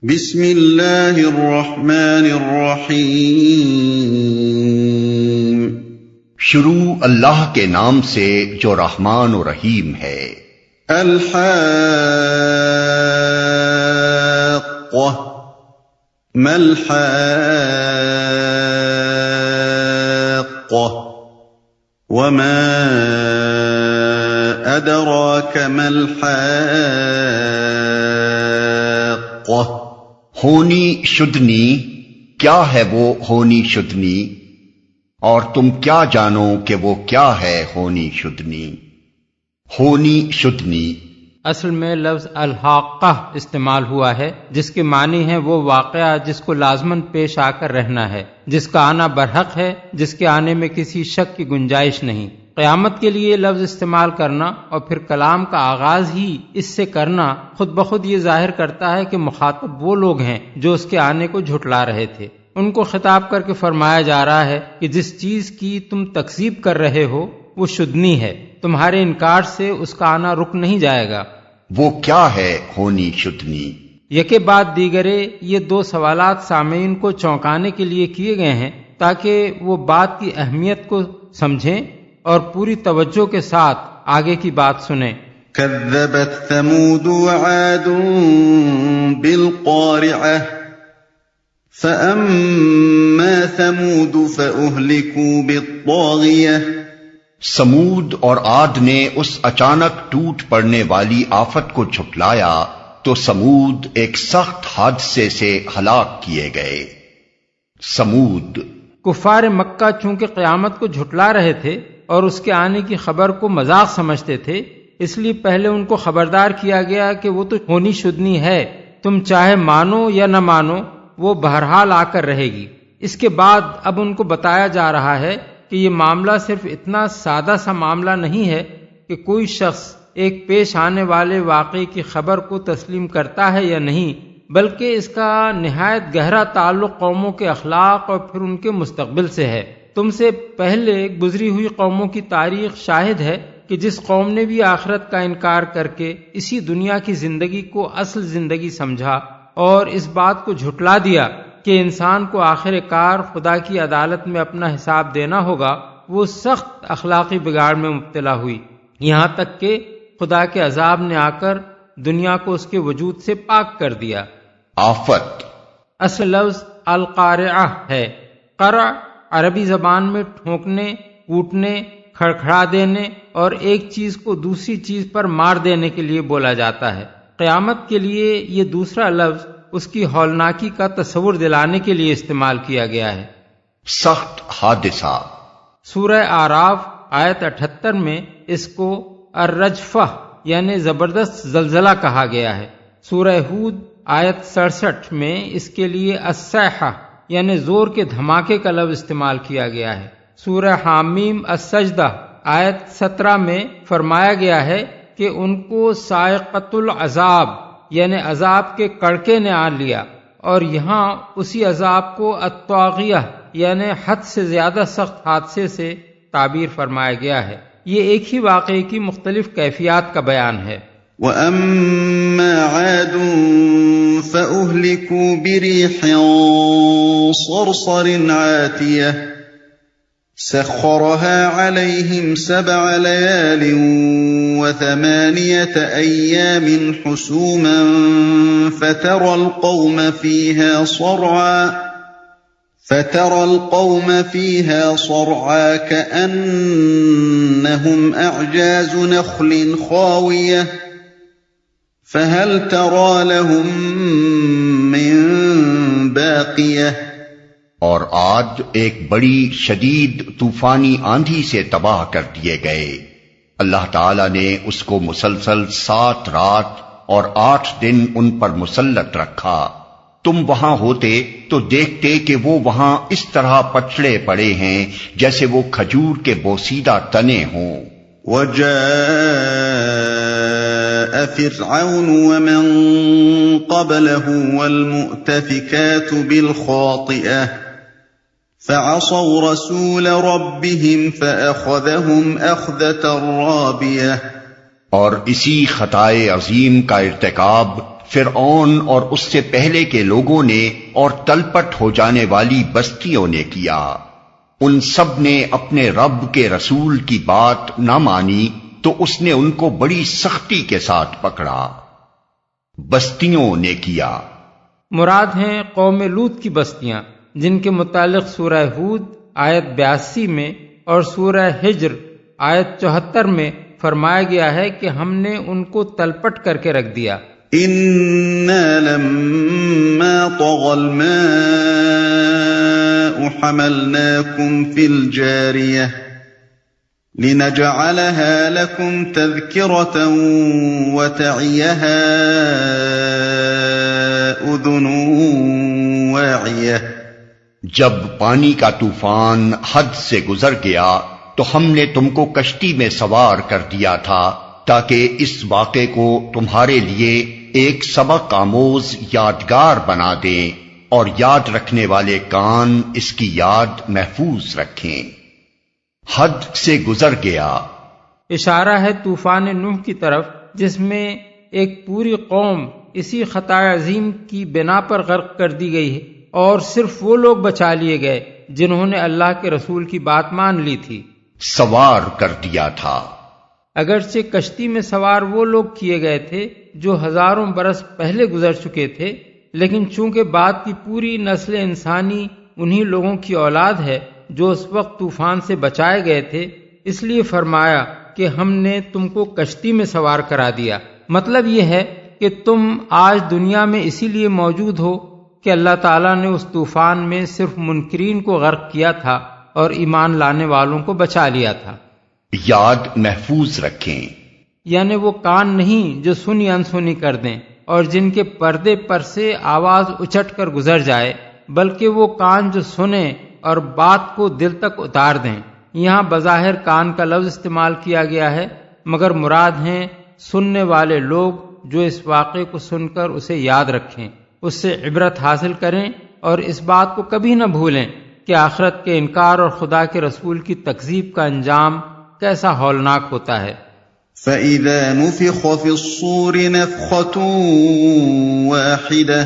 بسم اللہ الرحمن الرحیم۔ شروع اللہ کے نام سے جو رحمان و رحیم ہے۔ الحاقہ ما الحاقہ وما ادراک ما الحاقہ۔ ہونی شدنی، کیا ہے وہ ہونی شدنی، اور تم کیا جانو کہ وہ کیا ہے ہونی شدنی۔ ہونی شدنی اصل میں لفظ الحاقہ استعمال ہوا ہے، جس کے معنی ہے وہ واقعہ جس کو لازماً پیش آ کر رہنا ہے، جس کا آنا برحق ہے، جس کے آنے میں کسی شک کی گنجائش نہیں۔ قیامت کے لیے لفظ استعمال کرنا اور پھر کلام کا آغاز ہی اس سے کرنا خود بخود یہ ظاہر کرتا ہے کہ مخاطب وہ لوگ ہیں جو اس کے آنے کو جھٹلا رہے تھے۔ ان کو خطاب کر کے فرمایا جا رہا ہے کہ جس چیز کی تم تکذیب کر رہے ہو وہ شدنی ہے، تمہارے انکار سے اس کا آنا رک نہیں جائے گا۔ وہ کیا ہے ہونی شدنی؟ یکے بعد دیگرے یہ دو سوالات سامعین کو چونکانے کے لیے کیے گئے ہیں تاکہ وہ بات کی اہمیت کو سمجھیں اور پوری توجہ کے ساتھ آگے کی بات سنیں۔ کذبت ثمود وعاد بالقارعہ فأما ثمود فأهلكوا بالطاغیہ۔ سمود اور عاد نے اس اچانک ٹوٹ پڑنے والی آفت کو جھٹلایا تو سمود ایک سخت حادثے سے ہلاک کیے گئے۔ سمود کفار مکہ چونکہ قیامت کو جھٹلا رہے تھے اور اس کے آنے کی خبر کو مذاق سمجھتے تھے، اس لیے پہلے ان کو خبردار کیا گیا کہ وہ تو ہونی شدنی ہے، تم چاہے مانو یا نہ مانو وہ بہرحال آ کر رہے گی۔ اس کے بعد اب ان کو بتایا جا رہا ہے کہ یہ معاملہ صرف اتنا سادہ سا معاملہ نہیں ہے کہ کوئی شخص ایک پیش آنے والے واقعے کی خبر کو تسلیم کرتا ہے یا نہیں، بلکہ اس کا نہایت گہرا تعلق قوموں کے اخلاق اور پھر ان کے مستقبل سے ہے۔ تم سے پہلے گزری ہوئی قوموں کی تاریخ شاہد ہے کہ جس قوم نے بھی آخرت کا انکار کر کے اسی دنیا کی زندگی کو اصل زندگی سمجھا اور اس بات کو جھٹلا دیا کہ انسان کو آخر کار خدا کی عدالت میں اپنا حساب دینا ہوگا، وہ سخت اخلاقی بگاڑ میں مبتلا ہوئی، یہاں تک کہ خدا کے عذاب نے آ کر دنیا کو اس کے وجود سے پاک کر دیا۔ آفت اصل لفظ القارعہ ہے۔ قرع عربی زبان میں ٹھونکنے، کوٹنے، کھڑکھڑا دینے اور ایک چیز کو دوسری چیز پر مار دینے کے لیے بولا جاتا ہے۔ قیامت کے لیے یہ دوسرا لفظ اس کی ہولناکی کا تصور دلانے کے لیے استعمال کیا گیا ہے۔ سخت حادثہ سورہ اعراف آیت 78 میں اس کو الرجفہ یعنی زبردست زلزلہ کہا گیا ہے۔ سورہ ہود آیت 67 میں اس کے لیے الصیحہ یعنی زور کے دھماکے کا لفظ استعمال کیا گیا ہے۔ سورہ حامیم السجدہ آیت 17 میں فرمایا گیا ہے کہ ان کو صاعقۃ العذاب یعنی عذاب کے کڑکے نے آن لیا، اور یہاں اسی عذاب کو الطاغیہ یعنی حد سے زیادہ سخت حادثے سے تعبیر فرمایا گیا ہے۔ یہ ایک ہی واقعے کی مختلف کیفیات کا بیان ہے۔ وَأَمَّا عَادٌ فَأُهْلِكُوا بِرِيحٍ صَرْصَرٍ عَاتِيَةٍ سَخَّرَهَا عَلَيْهِمْ 7 لَيَالٍ و8 أَيَّامٍ حُسُومًا فَتَرَى الْقَوْمَ فِيهَا صَرْعَىٰ كَأَنَّهُمْ أَعْجَازُ نَخْلٍ خَاوِيَةٍ فَهَلْ تَرَىٰ لَهُم مِّن بَاقِيَةٍ۔ اور عاد ایک بڑی شدید طوفانی آندھی سے تباہ کر دیے گئے۔ اللہ تعالی نے اس کو مسلسل 7 رات اور 8 دن ان پر مسلط رکھا۔ تم وہاں ہوتے تو دیکھتے کہ وہ وہاں اس طرح پچڑے پڑے ہیں جیسے وہ کھجور کے بوسیدہ تنے ہوں۔ وَجَاءَ فِرْعَوْنُ وَمَن قَبْلَهُ وَالْمُؤْتَفِكَاتُ بِالْخَاطِئَةِ فَعَصَوْا رَسُولَ رَبِّهِمْ فَأَخَذَهُمْ أَخْذَةً رَّابِيَةً۔ اور اسی خطائے عظیم کا ارتکاب فرعون اور اس سے پہلے کے لوگوں نے اور تلپٹ ہو جانے والی بستیوں نے کیا، ان سب نے اپنے رب کے رسول کی بات نہ مانی تو اس نے ان کو بڑی سختی کے ساتھ پکڑا۔ بستیوں نے کیا مراد ہیں قوم لوط کی بستیاں، جن کے متعلق سورہ ہود آیت 82 میں اور سورہ ہجر آیت 74 میں فرمایا گیا ہے کہ ہم نے ان کو تلپٹ کر کے رکھ دیا۔ إِنَّا لَمَّا طَغَى الْمَاءُ حَمَلْنَاكُمْ فِي الْجَارِيَةِ لِنَجْعَلَهَا لَكُمْ تَذْكِرَةً وَتَعِيَهَا أُذُنٌ وَاعِيَةٌ۔ جب پانی کا طوفان حد سے گزر گیا تو ہم نے تم کو کشتی میں سوار کر دیا تھا تاکہ اس واقعے کو تمہارے لیے ایک سبق آموز یادگار بنا دیں اور یاد رکھنے والے کان اس کی یاد محفوظ رکھیں۔ حد سے گزر گیا اشارہ ہے طوفان نوح کی طرف، جس میں ایک پوری قوم اسی خطا عظیم کی بنا پر غرق کر دی گئی ہے، اور صرف وہ لوگ بچا لیے گئے جنہوں نے اللہ کے رسول کی بات مان لی تھی۔ سوار کر دیا تھا۔ اگرچہ کشتی میں سوار وہ لوگ کیے گئے تھے جو ہزاروں برس پہلے گزر چکے تھے، لیکن چونکہ بعد کی پوری نسل انسانی انہی لوگوں کی اولاد ہے جو اس وقت طوفان سے بچائے گئے تھے، اس لیے فرمایا کہ ہم نے تم کو کشتی میں سوار کرا دیا۔ مطلب یہ ہے کہ تم آج دنیا میں اسی لیے موجود ہو کہ اللہ تعالیٰ نے اس طوفان میں صرف منکرین کو غرق کیا تھا اور ایمان لانے والوں کو بچا لیا تھا۔ یاد محفوظ رکھیں، یعنی وہ کان نہیں جو سنی انسنی کر دیں اور جن کے پردے پر سے آواز اچٹ کر گزر جائے، بلکہ وہ کان جو سنیں اور بات کو دل تک اتار دیں۔ یہاں بظاہر کان کا لفظ استعمال کیا گیا ہے، مگر مراد ہیں سننے والے لوگ جو اس واقعے کو سن کر اسے یاد رکھیں، اس سے عبرت حاصل کریں اور اس بات کو کبھی نہ بھولیں کہ آخرت کے انکار اور خدا کے رسول کی تکذیب کا انجام کیسا ہولناک ہوتا ہے۔ فَإِذَا نُفِخَ فِي الصُّورِ نَفْخَةٌ وَاحِدَةٌ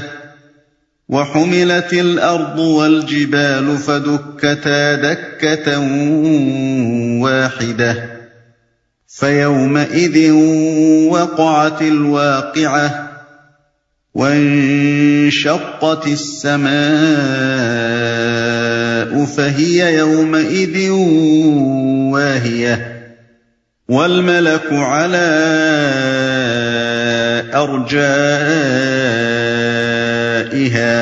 وَحُمِلَتِ الْأَرْضُ وَالْجِبَالُ فَدُكَّتَا دَكَّةً وَاحِدَةً فَيَوْمَئِذٍ وَقَعَتِ الْوَاقِعَةُ وَانشَقَّتِ السَّمَاءُ فَهِيَ يَوْمَئِذٍ واهية والملك على أرجائها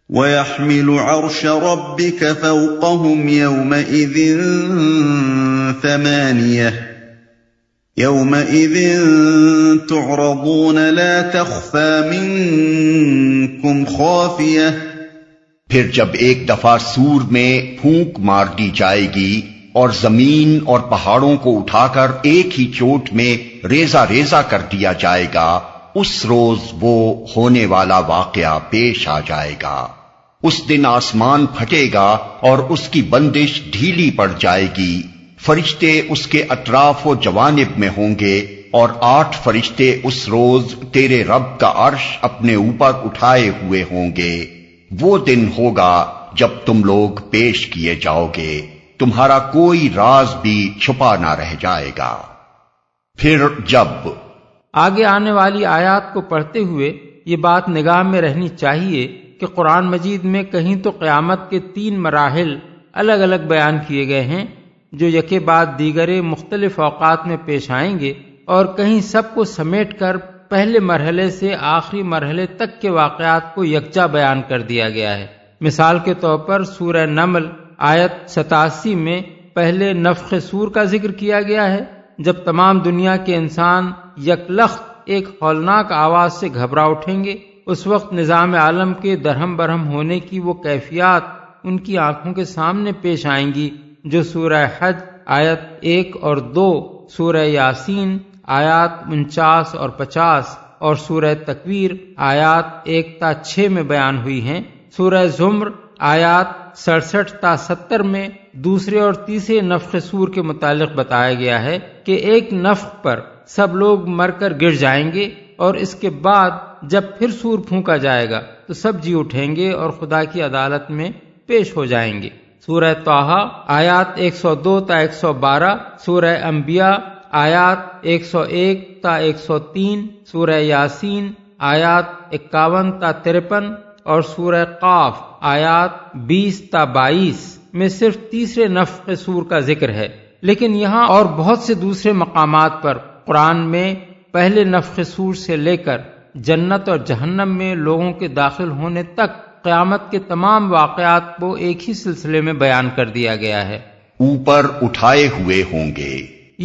ويحمل عرش ربك فوقهم يومئذ ثمانية يومئذ تعرضون لا تخفى منكم خافية۔ پھر جب ایک دفعہ سور میں پھونک مار دی جائے گی اور زمین اور پہاڑوں کو اٹھا کر ایک ہی چوٹ میں ریزہ ریزہ کر دیا جائے گا، اس روز وہ ہونے والا واقعہ پیش آ جائے گا۔ اس دن آسمان پھٹے گا اور اس کی بندش ڈھیلی پڑ جائے گی، فرشتے اس کے اطراف و جوانب میں ہوں گے، اور 8 فرشتے اس روز تیرے رب کا عرش اپنے اوپر اٹھائے ہوئے ہوں گے۔ وہ دن ہوگا جب تم لوگ پیش کیے جاؤ گے، تمہارا کوئی راز بھی چھپا نہ رہ جائے گا۔ پھر جب آگے آنے والی آیات کو پڑھتے ہوئے یہ بات نگاہ میں رہنی چاہیے کہ قرآن مجید میں کہیں تو قیامت کے 3 مراحل الگ الگ بیان کیے گئے ہیں جو یکے بعد دیگرے مختلف اوقات میں پیش آئیں گے، اور کہیں سب کو سمیٹ کر پہلے مرحلے سے آخری مرحلے تک کے واقعات کو یکجا بیان کر دیا گیا ہے۔ مثال کے طور پر سورہ نمل آیت 87 میں پہلے نفخ صور کا ذکر کیا گیا ہے، جب تمام دنیا کے انسان یکلخت ایک ہولناک آواز سے گھبرا اٹھیں گے۔ اس وقت نظام عالم کے درہم برہم ہونے کی وہ کیفیات ان کی آنکھوں کے سامنے پیش آئیں گی جو سورہ حج آیت 1 اور 2، سورہ یاسین آیات 49 اور 50 اور سورہ تکویر آیات 1 تا 6 میں بیان ہوئی ہیں۔ سورہ زمر آیات 67 تا 70 میں دوسرے اور تیسرے نفخ صور کے متعلق بتایا گیا ہے کہ ایک نفخ پر سب لوگ مر کر گر جائیں گے، اور اس کے بعد جب پھر سور پھونکا جائے گا تو سب جی اٹھیں گے اور خدا کی عدالت میں پیش ہو جائیں گے۔ سورہ طٰہٰ آیات 102 تا 112، سورہ انبیاء آیات 101 تا 103، سورہ یاسین آیات 51 تا 53 اور سورہ قاف آیات 20 تا 22 میں صرف تیسرے نفخ سور کا ذکر ہے، لیکن یہاں اور بہت سے دوسرے مقامات پر قرآن میں پہلے نفخ سور سے لے کر جنت اور جہنم میں لوگوں کے داخل ہونے تک قیامت کے تمام واقعات کو ایک ہی سلسلے میں بیان کر دیا گیا ہے۔ اوپر اٹھائے ہوئے ہوں گے۔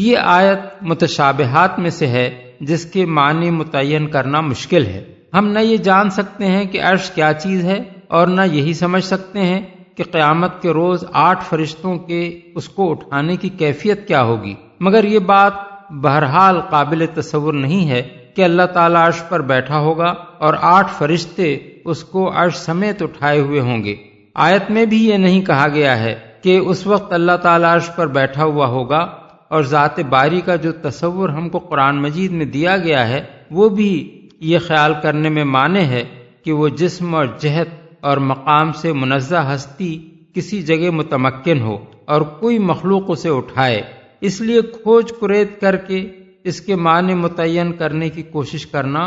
یہ آیت متشابہات میں سے ہے جس کے معنی متعین کرنا مشکل ہے۔ ہم نہ یہ جان سکتے ہیں کہ عرش کیا چیز ہے اور نہ یہی سمجھ سکتے ہیں کہ قیامت کے روز 8 فرشتوں کے اس کو اٹھانے کی کیفیت کیا ہوگی، مگر یہ بات بہرحال قابل تصور نہیں ہے کہ اللہ تعالیٰ عرش پر بیٹھا ہوگا اور 8 فرشتے اس کو عرش سمیت اٹھائے ہوئے ہوں گے۔ آیت میں بھی یہ نہیں کہا گیا ہے کہ اس وقت اللہ تعالیٰ عرش پر بیٹھا ہوا ہوگا، اور ذات باری کا جو تصور ہم کو قرآن مجید میں دیا گیا ہے وہ بھی یہ خیال کرنے میں مانع ہے کہ وہ جسم اور جہت اور مقام سے منزہ ہستی کسی جگہ متمکن ہو اور کوئی مخلوق اسے اٹھائے۔ اس لیے کھوج کرید کر کے اس کے معنی متعین کرنے کی کوشش کرنا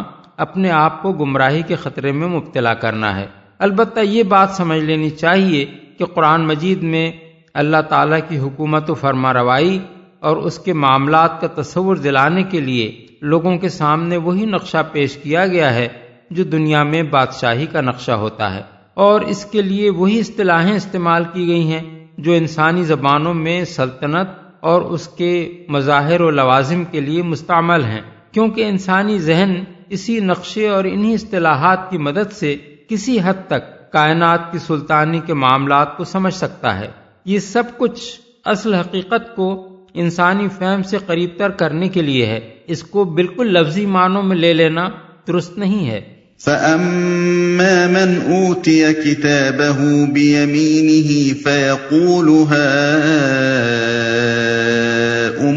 اپنے آپ کو گمراہی کے خطرے میں مبتلا کرنا ہے۔ البتہ یہ بات سمجھ لینی چاہیے کہ قرآن مجید میں اللہ تعالیٰ کی حکومت و فرما روائی اور اس کے معاملات کا تصور دلانے کے لیے لوگوں کے سامنے وہی نقشہ پیش کیا گیا ہے جو دنیا میں بادشاہی کا نقشہ ہوتا ہے، اور اس کے لیے وہی اصطلاحیں استعمال کی گئی ہیں جو انسانی زبانوں میں سلطنت اور اس کے مظاہر و لوازم کے لیے مستعمل ہیں، کیونکہ انسانی ذہن اسی نقشے اور انہی اصطلاحات کی مدد سے کسی حد تک کائنات کی سلطانی کے معاملات کو سمجھ سکتا ہے۔ یہ سب کچھ اصل حقیقت کو انسانی فہم سے قریب تر کرنے کے لیے ہے، اس کو بالکل لفظی معنوں میں لے لینا درست نہیں ہے۔ فَأَمَّا مَنْ أُوتِيَ كِتَابَهُ بِيَمِينِهِ فَيَقُولُ هَاؤُمُ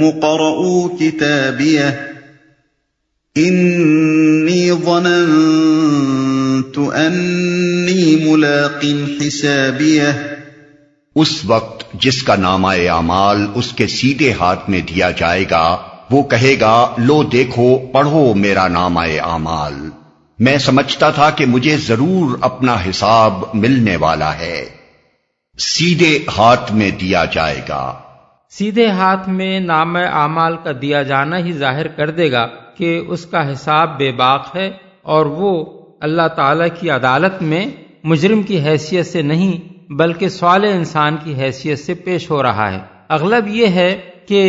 اقْرَءُوا كِتَابِيَهْ إِنِّي ظَنَنتُ أَنِّي مُلَاقٍ حِسَابِيَهْ۔ اس وقت جس کا نامہ اعمال اس کے سیدھے ہاتھ میں دیا جائے گا وہ کہے گا، لو دیکھو پڑھو میرا نامہ اعمال، میں سمجھتا تھا کہ مجھے ضرور اپنا حساب ملنے والا ہے۔ سیدھے ہاتھ میں دیا جائے گا۔ سیدھے ہاتھ میں نامہ اعمال کا دیا جانا ہی ظاہر کر دے گا کہ اس کا حساب بے باک ہے، اور وہ اللہ تعالی کی عدالت میں مجرم کی حیثیت سے نہیں بلکہ صالح انسان کی حیثیت سے پیش ہو رہا ہے۔ اغلب یہ ہے کہ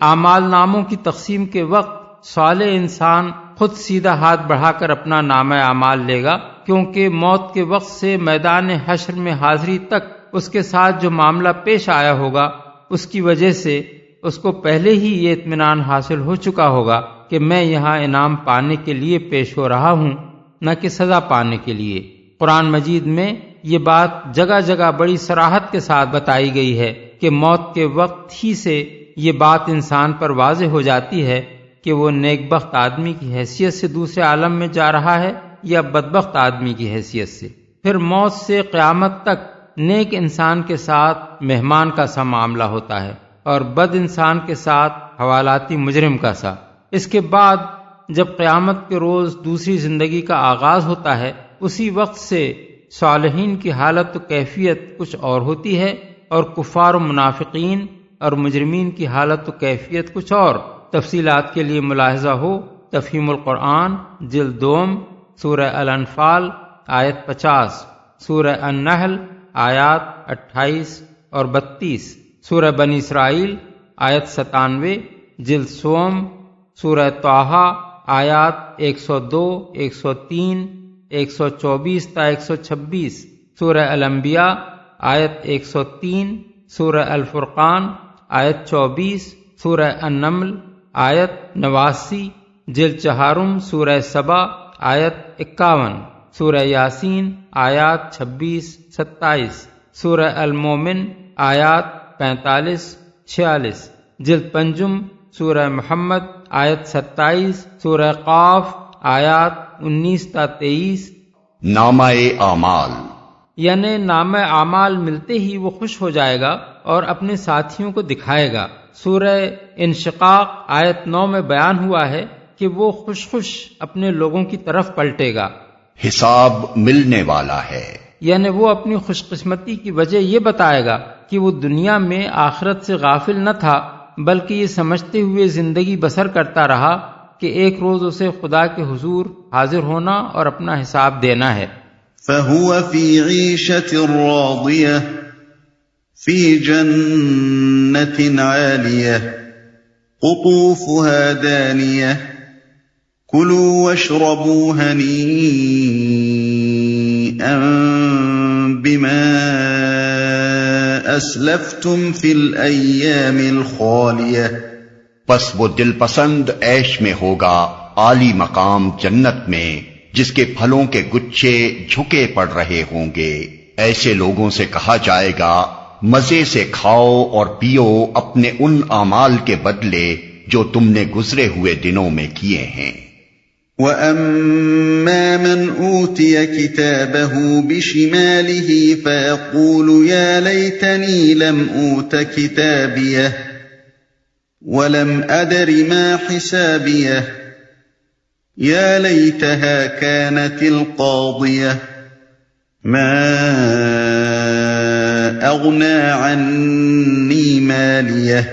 اعمال ناموں کی تقسیم کے وقت صالح انسان خود سیدھا ہاتھ بڑھا کر اپنا نامہ اعمال لے گا، کیونکہ موت کے وقت سے میدان حشر میں حاضری تک اس کے ساتھ جو معاملہ پیش آیا ہوگا اس کی وجہ سے اس کو پہلے ہی یہ اطمینان حاصل ہو چکا ہوگا کہ میں یہاں انعام پانے کے لیے پیش ہو رہا ہوں، نہ کہ سزا پانے کے لیے۔ قرآن مجید میں یہ بات جگہ جگہ بڑی صراحت کے ساتھ بتائی گئی ہے کہ موت کے وقت ہی سے یہ بات انسان پر واضح ہو جاتی ہے کہ وہ نیک بخت آدمی کی حیثیت سے دوسرے عالم میں جا رہا ہے یا بدبخت آدمی کی حیثیت سے۔ پھر موت سے قیامت تک نیک انسان کے ساتھ مہمان کا سا معاملہ ہوتا ہے اور بد انسان کے ساتھ حوالاتی مجرم کا سا۔ اس کے بعد جب قیامت کے روز دوسری زندگی کا آغاز ہوتا ہے، اسی وقت سے صالحین کی حالت و کیفیت کچھ اور ہوتی ہے، اور کفار و منافقین اور مجرمین کی حالت و کیفیت کچھ اور۔ تفصیلات کے لیے ملاحظہ ہو تفہیم القرآن جلد 2 سورہ الانفال آیت 50، سورہ النحل آیات 28 اور 32، سورہ بنی اسرائیل آیت 97، جلد 1 سورہ طٰہٰ آیات 102، 103، 124 تا 126، سورہ الانبیاء آیت 103، سورہ الفرقان آیت 24، سورہ النمل آیت 89، جلد 4 سورہ سبا آیت 51، سورہ یاسین آیات 26، 27، سورہ المومن آیات 45، 46، جلد 5 سورہ محمد آیت 27، سورہ قاف آیات 19 تا 23۔ نامہ اعمال، یعنی نامہ اعمال ملتے ہی وہ خوش ہو جائے گا اور اپنے ساتھیوں کو دکھائے گا۔ سورہ انشقاق آیت 9 میں بیان ہوا ہے کہ وہ خوش خوش اپنے لوگوں کی طرف پلٹے گا۔ حساب ملنے والا ہے، یعنی وہ اپنی خوش قسمتی کی وجہ یہ بتائے گا کہ وہ دنیا میں آخرت سے غافل نہ تھا، بلکہ یہ سمجھتے ہوئے زندگی بسر کرتا رہا کہ ایک روز اسے خدا کے حضور حاضر ہونا اور اپنا حساب دینا ہے۔ فهو في عيشة راضية في جنة عالية قطوفها دانية كلوا واشربوا هنيئا بما أسلفتم في الأيام الخالية۔ پس وہ دل پسند عیش میں ہوگا، عالی مقام جنت میں، جس کے پھلوں کے گچھے جھکے پڑ رہے ہوں گے۔ ایسے لوگوں سے کہا جائے گا مزے سے کھاؤ اور پیو اپنے ان اعمال کے بدلے جو تم نے گزرے ہوئے دنوں میں کیے ہیں۔ وَأَمَّا مَنْ أُوتِيَ كِتَابَهُ بِشِمَالِهِ فَيَقُولُ يَا لَيْتَنِي لَمْ أُوتَ كِتَابِيَهْ وَلَمْ أَدْرِ مَا حِسَابِيَهْ يَا لَيْتَهَا كَانَتِ الْقَاضِيَةَ مَا أَغْنَى عَنِّي مَالِيَهْ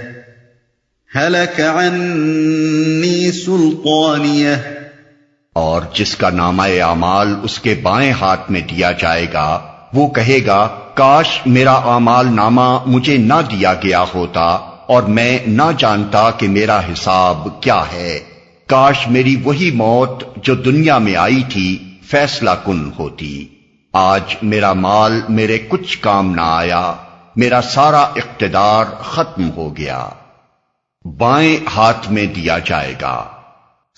هَلَكَ عَنِّي سُلْطَانِيَهْ۔ اور جس کا نامہ اعمال اس کے بائیں ہاتھ میں دیا جائے گا وہ کہے گا کاش میرا اعمال نامہ مجھے نہ دیا گیا ہوتا اور میں نہ جانتا کہ میرا حساب کیا ہے۔ کاش میری وہی موت جو دنیا میں آئی تھی فیصلہ کن ہوتی۔ آج میرا مال میرے کچھ کام نہ آیا، میرا سارا اقتدار ختم ہو گیا۔ بائیں ہاتھ میں دیا جائے گا۔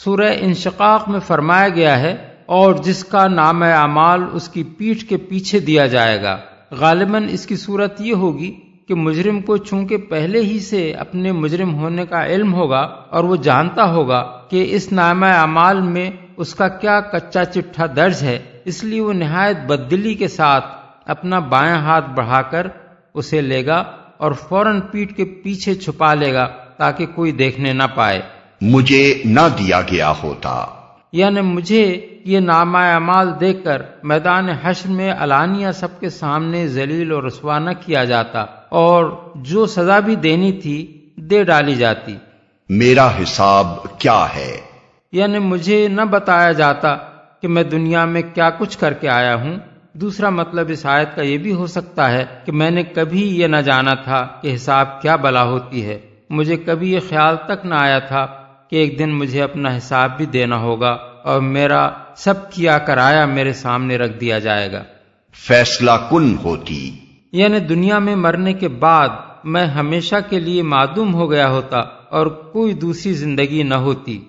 سورہ انشقاق میں فرمایا گیا ہے اور جس کا نام اعمال اس کی پیٹھ کے پیچھے دیا جائے گا۔ غالباً اس کی صورت یہ ہوگی کہ مجرم کو چونکہ پہلے ہی سے اپنے مجرم ہونے کا علم ہوگا اور وہ جانتا ہوگا کہ اس نامہ اعمال میں اس کا کیا کچا چٹھا درج ہے، اس لیے وہ نہایت بددلی کے ساتھ اپنا بائیں ہاتھ بڑھا کر اسے لے گا اور فوراً پیٹھ کے پیچھے چھپا لے گا تاکہ کوئی دیکھنے نہ پائے۔ مجھے نہ دیا گیا ہوتا، یعنی مجھے یہ نامہ اعمال دیکھ کر میدان حشر میں علانیہ سب کے سامنے ذلیل اور رسوا نہ کیا جاتا اور جو سزا بھی دینی تھی دے ڈالی جاتی۔ میرا حساب کیا ہے؟ یعنی مجھے نہ بتایا جاتا کہ میں دنیا میں کیا کچھ کر کے آیا ہوں۔ دوسرا مطلب اس آیت کا یہ بھی ہو سکتا ہے کہ میں نے کبھی یہ نہ جانا تھا کہ حساب کیا بلا ہوتی ہے، مجھے کبھی یہ خیال تک نہ آیا تھا کہ ایک دن مجھے اپنا حساب بھی دینا ہوگا اور میرا سب کیا کرایا میرے سامنے رکھ دیا جائے گا۔ فیصلہ کن ہوتی، یعنی دنیا میں مرنے کے بعد میں ہمیشہ کے لیے معدوم ہو گیا ہوتا اور کوئی دوسری زندگی نہ ہوتی۔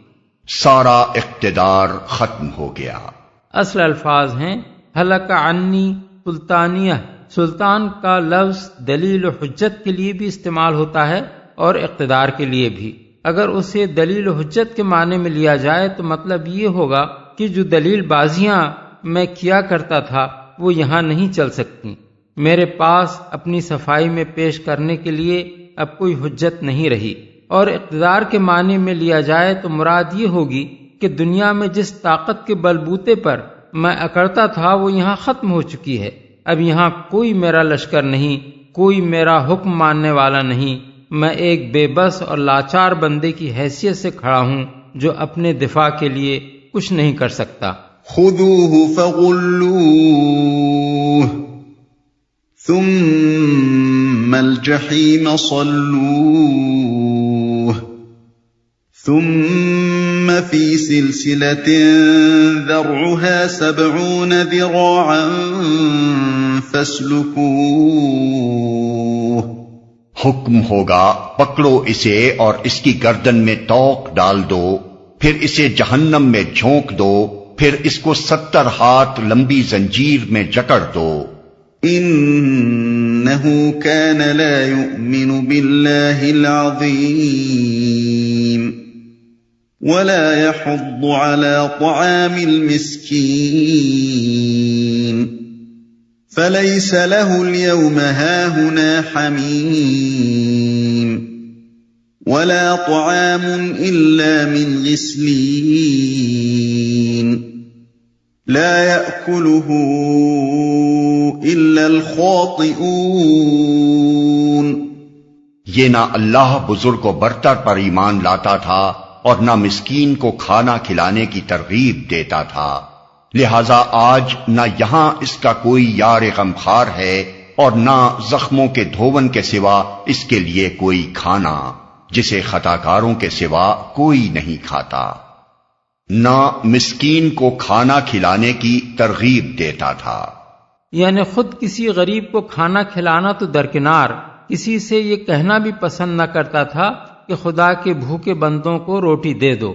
سارا اقتدار ختم ہو گیا۔ اصل الفاظ ہیں ہلک عنی سلطانیہ۔ سلطان کا لفظ دلیل و حجت کے لیے بھی استعمال ہوتا ہے اور اقتدار کے لیے بھی۔ اگر اسے دلیل و حجت کے معنی میں لیا جائے تو مطلب یہ ہوگا کہ جو دلیل بازیاں میں کیا کرتا تھا وہ یہاں نہیں چل سکتی، میرے پاس اپنی صفائی میں پیش کرنے کے لیے اب کوئی حجت نہیں رہی۔ اور اقتدار کے معنی میں لیا جائے تو مراد یہ ہوگی کہ دنیا میں جس طاقت کے بلبوتے پر میں اکڑتا تھا وہ یہاں ختم ہو چکی ہے۔ اب یہاں کوئی میرا لشکر نہیں، کوئی میرا حکم ماننے والا نہیں، میں ایک بے بس اور لاچار بندے کی حیثیت سے کھڑا ہوں جو اپنے دفاع کے لیے کچھ نہیں کر سکتا۔ خذوه فغلوه ثم الجحیم صلوه ثم في سلسلة ذرعها 70 ذراعا فاسلكوه۔ حکم ہوگا پکڑو اسے اور اس کی گردن میں توق ڈال دو، پھر اسے جہنم میں جھونک دو، پھر اس کو 70 ہاتھ لمبی زنجیر میں جکڑ دو۔ انه كان لا يؤمن بالله العظيم۔ ولا يحض على طعام المسكين فليس له اليوم هاهنا حميم ولا طعام إلا من غسلين لا يأكله إلا الخاطئون۔ یہ نہ اللہ بزرگ و برتر پر ایمان لاتا تھا اور نہ مسکین کو کھانا کھلانے کی ترغیب دیتا تھا، لہذا آج نہ یہاں اس کا کوئی یار غمخوار ہے اور نہ زخموں کے دھون کے سوا اس کے لیے کوئی کھانا جسے خطاکاروں کے سوا کوئی نہیں کھاتا، نہ مسکین کو کھانا کھلانے کی ترغیب دیتا تھا۔ یعنی خود کسی غریب کو کھانا کھلانا تو درکنار، کسی سے یہ کہنا بھی پسند نہ کرتا تھا کہ خدا کے بھوکے بندوں کو روٹی دے دو۔